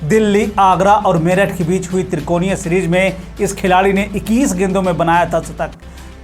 दिल्ली, आगरा और मेरठ के बीच हुई त्रिकोणीय सीरीज में इस खिलाड़ी ने 21 गेंदों में बनाया था शतक।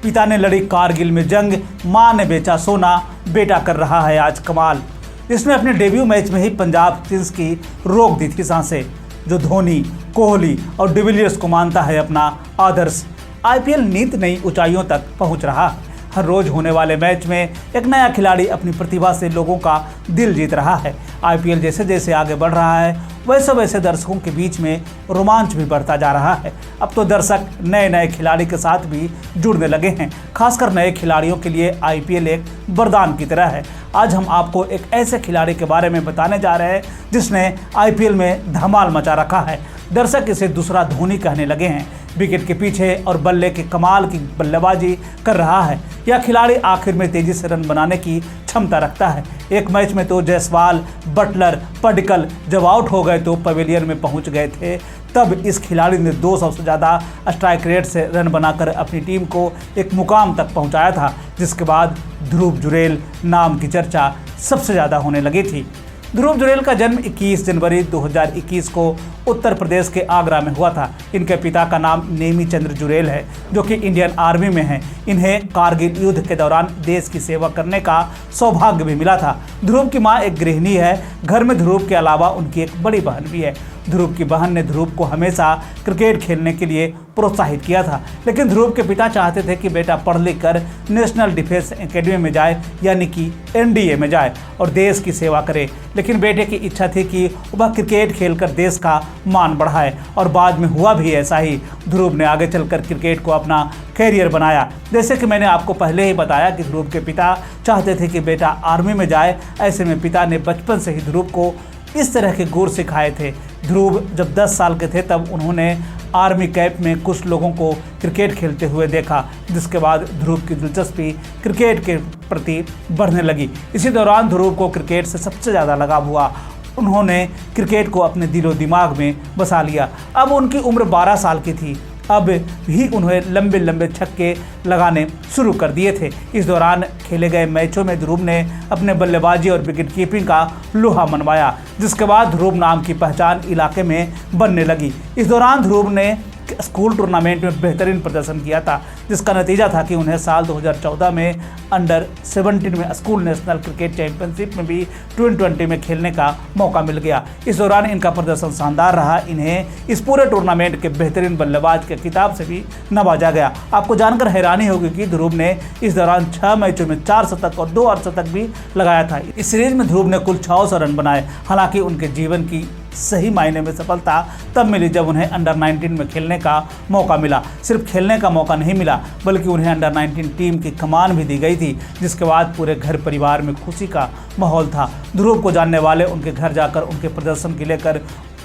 पिता ने लड़ी कारगिल में जंग, मां ने बेचा सोना, बेटा कर रहा है आज कमाल। इसने अपने डेब्यू मैच में ही पंजाब किंग्स की रोक दी थी सांसें, जो धोनी, कोहली और डिविलियर्स को मानता है अपना आदर्श। आईपीएल नित नई ऊंचाइयों तक पहुंच रहा है। हर रोज होने वाले मैच में एक नया खिलाड़ी अपनी प्रतिभा से लोगों का दिल जीत रहा है। आईपीएल जैसे जैसे आगे बढ़ रहा है, वैसे वैसे दर्शकों के बीच में रोमांच भी बढ़ता जा रहा है। अब तो दर्शक नए नए खिलाड़ी के साथ भी जुड़ने लगे हैं। खासकर नए खिलाड़ियों के लिए आईपीएल एक वरदान की तरह है। आज हम आपको एक ऐसे खिलाड़ी के बारे में बताने जा रहे हैं जिसने आईपीएल में धमाल मचा रखा है। दर्शक इसे दूसरा धोनी कहने लगे हैं। विकेट के पीछे और बल्ले के कमाल की बल्लेबाजी कर रहा है। यह खिलाड़ी आखिर में तेजी से रन बनाने की क्षमता रखता है। एक मैच में तो जायसवाल, बटलर, पडिक्कल जब आउट हो गए तो पवेलियन में पहुंच गए थे। तब इस खिलाड़ी ने 200 से ज़्यादा स्ट्राइक रेट से रन बनाकर अपनी टीम को एक मुकाम तक पहुंचाया था, जिसके बाद ध्रुव जुरैल नाम की चर्चा सबसे ज़्यादा होने लगी थी। ध्रुव जुरैल का जन्म 21 जनवरी 2021 को उत्तर प्रदेश के आगरा में हुआ था। इनके पिता का नाम नेमी चंद्र जुरैल है, जो कि इंडियन आर्मी में हैं। इन्हें कारगिल युद्ध के दौरान देश की सेवा करने का सौभाग्य भी मिला था। ध्रुव की मां एक गृहिणी है। घर में ध्रुव के अलावा उनकी एक बड़ी बहन भी है। ध्रुव की बहन ने ध्रुव को हमेशा क्रिकेट खेलने के लिए प्रोत्साहित किया था, लेकिन ध्रुव के पिता चाहते थे कि बेटा पढ़ लिख कर नेशनल डिफेंस एकेडमी में जाए, यानी कि एनडीए में जाए और देश की सेवा करे। लेकिन बेटे की इच्छा थी कि वह क्रिकेट खेलकर देश का मान बढ़ाए, और बाद में हुआ भी ऐसा ही। ध्रुव ने आगे चलकर क्रिकेट को अपना कैरियर बनाया। जैसे कि मैंने आपको पहले ही बताया कि ध्रुव के पिता चाहते थे कि बेटा आर्मी में जाए। ऐसे में पिता ने बचपन से ही ध्रुव को इस तरह के गुर सिखाए थे। ध्रुव जब 10 साल के थे तब उन्होंने आर्मी कैंप में कुछ लोगों को क्रिकेट खेलते हुए देखा, जिसके बाद ध्रुव की दिलचस्पी क्रिकेट के प्रति बढ़ने लगी। इसी दौरान ध्रुव को क्रिकेट से सबसे ज़्यादा लगाव हुआ। उन्होंने क्रिकेट को अपने दिलो दिमाग में बसा लिया। अब उनकी उम्र 12 साल की थी। अब भी उन्हें लंबे लंबे छक्के लगाने शुरू कर दिए थे। इस दौरान खेले गए मैचों में ध्रुव ने अपने बल्लेबाजी और विकेट कीपिंग का लोहा मनवाया, जिसके बाद ध्रुव नाम की पहचान इलाके में बनने लगी। इस दौरान ध्रुव ने स्कूल टूर्नामेंट में बेहतरीन प्रदर्शन किया था, जिसका नतीजा था कि उन्हें साल 2014 में अंडर 17 में स्कूल नेशनल क्रिकेट चैंपियनशिप में भी T20 में खेलने का मौका मिल गया। इस दौरान इनका प्रदर्शन शानदार रहा। इन्हें इस पूरे टूर्नामेंट के बेहतरीन बल्लेबाज के खिताब से भी नवाजा गया। आपको जानकर हैरानी होगी कि ध्रुव ने इस दौरान 6 मैचों में 4 शतक और 2 अर्धशतक भी लगाया था। इस सीरीज में ध्रुव ने कुल 600 रन बनाए। हालांकि उनके जीवन की सही मायने में सफलता तब मिली जब उन्हें अंडर 19 में खेलने का मौका मिला। सिर्फ खेलने का मौका नहीं मिला, बल्कि उन्हें अंडर 19 टीम की कमान भी दी गई थी, जिसके बाद पूरे घर परिवार में खुशी का माहौल था। ध्रुव को जानने वाले उनके घर जाकर उनके प्रदर्शन के लेकर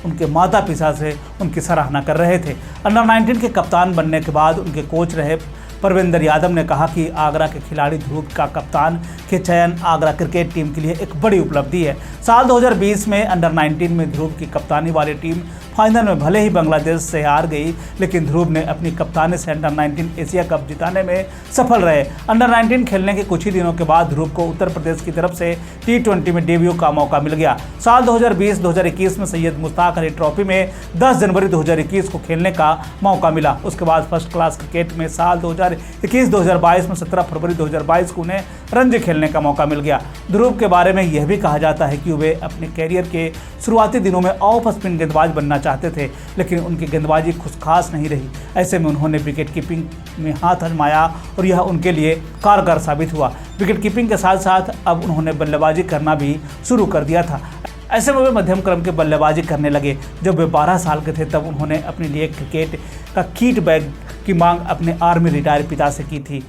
उनके माता पिता से उनकी सराहना कर रहे थे। अंडर 19 के कप्तान बनने के बाद उनके कोच रहे परविंदर यादव ने कहा कि आगरा के खिलाड़ी ध्रुव का कप्तान के चयन आगरा क्रिकेट टीम के लिए एक बड़ी उपलब्धि है। साल 2020 में अंडर 19 में ध्रुव की कप्तानी वाली टीम फाइनल में भले ही बांग्लादेश से हार गई, लेकिन ध्रुव ने अपनी कप्तानी से अंडर 19 एशिया कप जिताने में सफल रहे। अंडर 19 खेलने के कुछ ही दिनों के बाद ध्रुव को उत्तर प्रदेश की तरफ से T20 में डेब्यू का मौका मिल गया। साल 2020-2021 में सैयद मुश्ताक अली ट्रॉफी में 10 जनवरी 2021 को खेलने का मौका मिला। उसके बाद फर्स्ट क्लास क्रिकेट में साल 2021-2022 में 17 फरवरी 2022 को उन्हें रणजी खेलने का मौका मिल गया। ध्रुव के बारे में यह भी कहा जाता है कि वे अपने कैरियर के शुरुआती दिनों में ऑफ स्पिन गेंदबाज बनना चाहते थे, लेकिन उनकी गेंदबाजी कुछ खास नहीं रही। ऐसे में उन्होंने विकेट कीपिंग में हाथ आजमाया और यह उनके लिए कारगर साबित हुआ। विकेट कीपिंग के साथ साथ अब उन्होंने बल्लेबाजी करना भी शुरू कर दिया था। ऐसे में वे मध्यम क्रम के बल्लेबाजी करने लगे। जब वे 12 साल के थे तब उन्होंने अपने लिए क्रिकेट का किट बैग की मांग अपने आर्मी रिटायर पिता से की थी।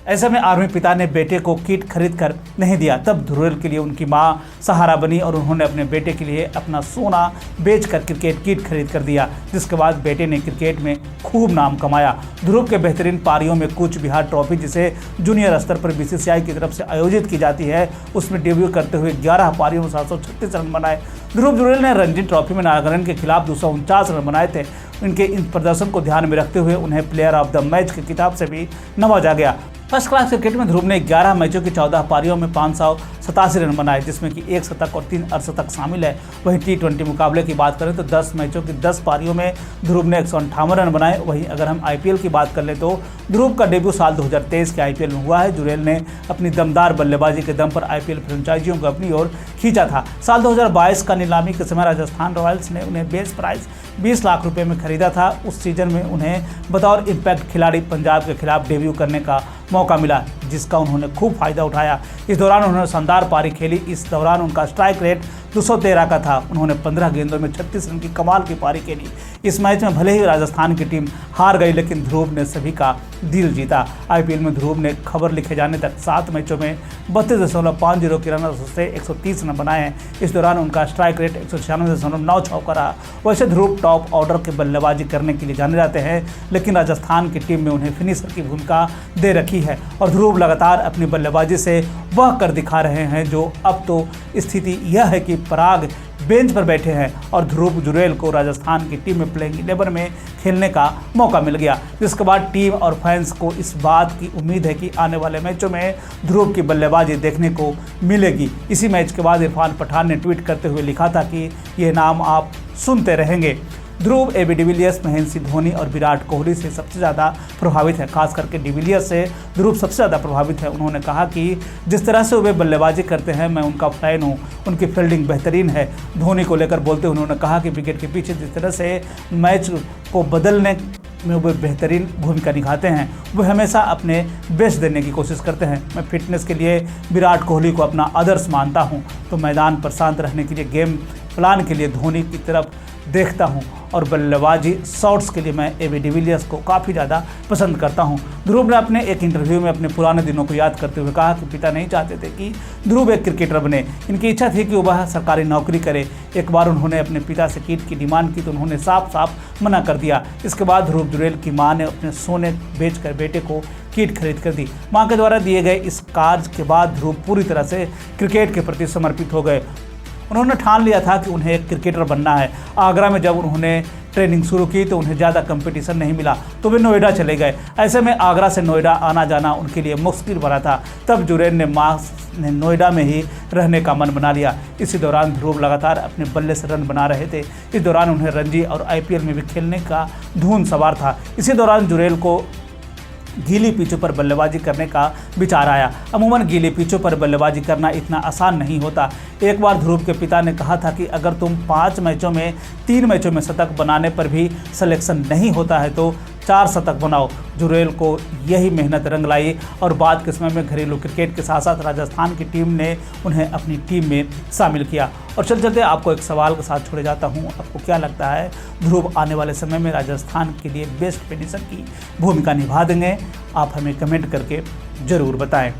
ऐसे में आर्मी पिता ने बेटे को किट खरीद कर नहीं दिया। तब ध्रुव के लिए उनकी मां सहारा बनी और उन्होंने अपने बेटे के लिए अपना सोना बेचकर क्रिकेट किट खरीद कर दिया, जिसके बाद बेटे ने क्रिकेट में खूब नाम कमाया। ध्रुव के बेहतरीन पारियों में कूच बिहार ट्रॉफी, जिसे जूनियर स्तर पर बीसीसीआई की तरफ से आयोजित की जाती है, उसमें डेब्यू करते हुए 11 पारियों में 736 रन बनाए। ध्रुव जुरैल ने रणजी ट्रॉफी में नागालैंड के खिलाफ 249 रन बनाए थे। उनके इन प्रदर्शन को ध्यान में रखते हुए उन्हें प्लेयर ऑफ द मैच के खिताब से भी नवाजा गया। फर्स्ट क्लास क्रिकेट में ध्रुव ने 11 मैचों की 14 पारियों में 587 रन बनाए, जिसमें कि 1 शतक और 3 अर्धशतक शामिल है। वहीं T20 मुकाबले की बात करें तो 10 मैचों की 10 पारियों में ध्रुव ने 158 रन बनाए। वहीं अगर हम IPL की बात कर ले तो ध्रुव का डेब्यू साल 2023 के IPL में हुआ है। जुरेल ने अपनी दमदार बल्लेबाजी के दम पर IPL फ्रेंचाइजियों को अपनी ओर खींचा था। साल 2022 का नीलामी के समय राजस्थान रॉयल्स ने उन्हें बेस प्राइस 20 लाख रुपए में खरीदा था। उस सीजन में उन्हें बतौर इम्पैक्ट खिलाड़ी पंजाब के खिलाफ डेब्यू करने का मौका मिला, जिसका उन्होंने खूब फायदा उठाया। इस दौरान उन्होंने शानदार पारी खेली। इस दौरान उनका स्ट्राइक रेट 213 का था। उन्होंने 15 गेंदों में 36 रन की कमाल की पारी खेली। इस मैच में भले ही राजस्थान की टीम हार गई, लेकिन ध्रुव ने सभी का दिल जीता। IPL में ध्रुव ने खबर लिखे जाने तक 7 मैचों में 32.50 की रन से 130 रन बनाए हैं। इस दौरान उनका स्ट्राइक रेट 196.96 का रहा। वैसे ध्रुव टॉप ऑर्डर के बल्लेबाजी करने के लिए जाने जाते हैं, लेकिन राजस्थान की टीम में उन्हें फिनिशर की भूमिका दे रखी है और ध्रुव लगातार अपनी बल्लेबाजी से वह कर दिखा रहे हैं जो अब तो स्थिति यह है कि पराग बेंच पर बैठे हैं और ध्रुव जुरेल को राजस्थान की टीम में प्लेइंग 11 में खेलने का मौका मिल गया, जिसके बाद टीम और फैंस को इस बात की उम्मीद है कि आने वाले मैचों में ध्रुव की बल्लेबाजी देखने को मिलेगी। इसी मैच के बाद इरफान पठान ने ट्वीट करते हुए लिखा था कि ये नाम आप सुनते रहेंगे। ध्रुव AB डिविलियर्स, महेंद्र सिंह धोनी और विराट कोहली से सबसे ज़्यादा प्रभावित है। खास करके डिविलियर्स से ध्रुव सबसे ज़्यादा प्रभावित है। उन्होंने कहा कि जिस तरह से वे बल्लेबाजी करते हैं, मैं उनका फैन हूँ। उनकी फील्डिंग बेहतरीन है। धोनी को लेकर बोलते हुए उन्होंने कहा कि विकेट के पीछे जिस तरह से मैच को बदलने में वे बेहतरीन भूमिका निभाते हैं। वे हमेशा अपने बेस्ट देने की कोशिश करते हैं। मैं फिटनेस के लिए विराट कोहली को अपना आदर्श मानता हूं, तो मैदान पर शांत रहने के लिए, गेम प्लान के लिए धोनी की तरफ देखता हूं और बल्लेबाजी शॉट्स के लिए मैं AB डिविलियर्स को काफ़ी ज़्यादा पसंद करता हूं। ध्रुव ने अपने एक इंटरव्यू में अपने पुराने दिनों को याद करते हुए कहा कि पिता नहीं चाहते थे कि ध्रुव एक क्रिकेटर बने। इनकी इच्छा थी कि वह सरकारी नौकरी करे। एक बार उन्होंने अपने पिता से किट की डिमांड की तो उन्होंने साफ साफ मना कर दिया। इसके बाद ध्रुव जुरेल की मां ने अपने सोने बेचकर बेटे को किट खरीद कर दी। मां के द्वारा दिए गए इस कार्य के बाद ध्रुव पूरी तरह से क्रिकेट के प्रति समर्पित हो गए। उन्होंने ठान लिया था कि उन्हें एक क्रिकेटर बनना है। आगरा में जब उन्होंने ट्रेनिंग शुरू की तो उन्हें ज़्यादा कंपटीशन नहीं मिला, तो वे नोएडा चले गए। ऐसे में आगरा से नोएडा आना जाना उनके लिए मुश्किल भरा था। तब जुरेल ने मां ने नोएडा में ही रहने का मन बना लिया। इसी दौरान ध्रुव लगातार अपने बल्ले से रन बना रहे थे। इस दौरान उन्हें रणजी और IPL में भी खेलने का धुन सवार था। इसी दौरान जुरेल को गीली पिचों पर बल्लेबाजी करने का विचार आया। अमूमन गीली पिचों पर बल्लेबाजी करना इतना आसान नहीं होता। एक बार ध्रुव के पिता ने कहा था कि अगर तुम 5 मैचों में 3 मैचों में शतक बनाने पर भी सिलेक्शन नहीं होता है तो 4 शतक बनाओ। जुरेल को यही मेहनत रंग लाई और बाद के समय में घरेलू क्रिकेट के साथ साथ राजस्थान की टीम ने उन्हें अपनी टीम में शामिल किया। और चलते आपको एक सवाल के साथ छोड़े जाता हूँ, आपको क्या लगता है ध्रुव आने वाले समय में राजस्थान के लिए बेस्ट फिनिशर की भूमिका निभा देंगे? आप हमें कमेंट करके ज़रूर बताएं।